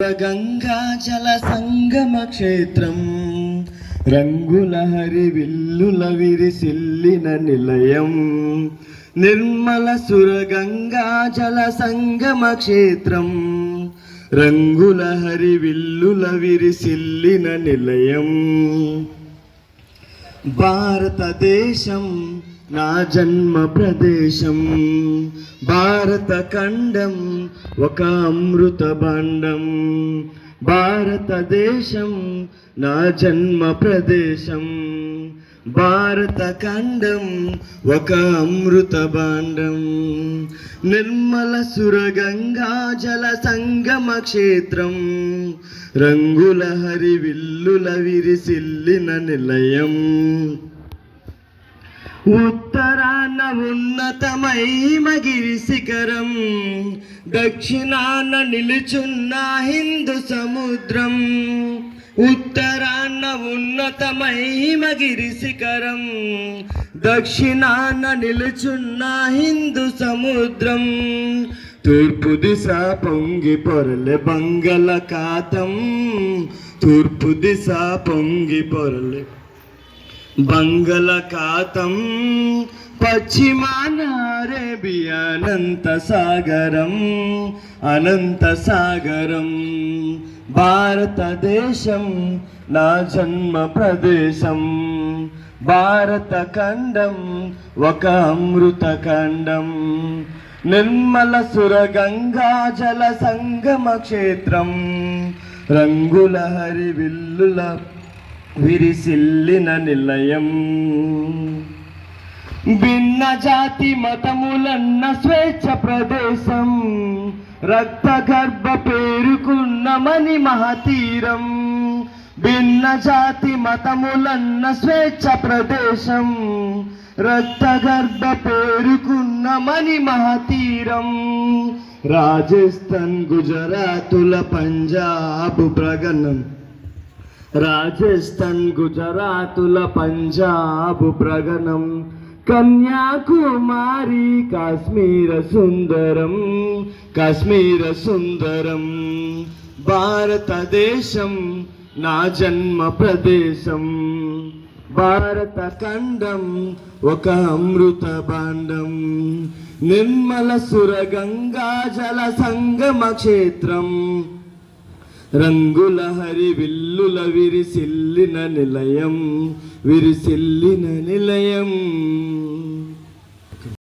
గంగా జల సంగమ క్షేత్రం రంగుల హరివిల్లుల విరిసిల్లిన నిలయం. నిర్మల సుర గంగా జల సంగమ క్షేత్రం రంగుల హరివిల్లుల విరిసిల్లిన నిలయం. భారతదేశం నా జన్మ ప్రదేశం, భారత ఖండం ఒక అమృత భాండం. భారతదేశం నా జన్మ ప్రదేశం, భారత ఖండం ఒక అమృత భాండం. నిర్మల సుర గంగా జల సంగమ క్షేత్రం రంగుల హరివిల్లుల విరిసిల్లిన నిలయం. ఉత్తరాన ఉన్నతమై మగిరి శిఖరం, దక్షిణాన నిలుచున్న హిందూ సముద్రం. ఉత్తరాన ఉన్నతమై మగిరి శిఖరం, దక్షిణాన నిలుచున్న హిందూ సముద్రం. తూర్పు దిశ పొంగి పొరలే బంగాళాఖాతం, తూర్పు దిశ పొంగి పొరలే బంగాళాఖాతం. పశ్చిమాన అరేబియా అనంత సాగరం, అనంత సాగరం. భారతదేశం నా జన్మ ప్రదేశం, భారత ఖండం ఒక అమృత ఖండం. నిర్మల సుర గంగా జల సంగమ క్షేత్రం రంగుల హరివిల్లుల విరిసిల్లిన నిలయం. భిన్న జాతి మతములన్న స్వేచ్ఛ ప్రదేశం, రక్త గర్భ పేరుకున్న మణి మహతీరం. భిన్న జాతి మతములన్న స్వేచ్ఛ ప్రదేశం, రక్త గర్భ పేరుకున్న మణి మహతీరం. రాజస్థాన్ గుజరాతుల పంజాబ్ ప్రగణం, రాజస్థాన్ గుజరాతుల పంజాబ్ ప్రగణం. కన్యాకుమారి కాశ్మీర సుందరం, కాశ్మీర సుందరం. భారతదేశం నా జన్మ ప్రదేశం, భారత ఖండం ఒక అమృత భాండం. నిర్మల సుర గంగా జల సంగమ క్షేత్రం రంగుల హరివిల్లుల విరిసిల్లిన నిలయం, విరిసిల్లిన నిలయం.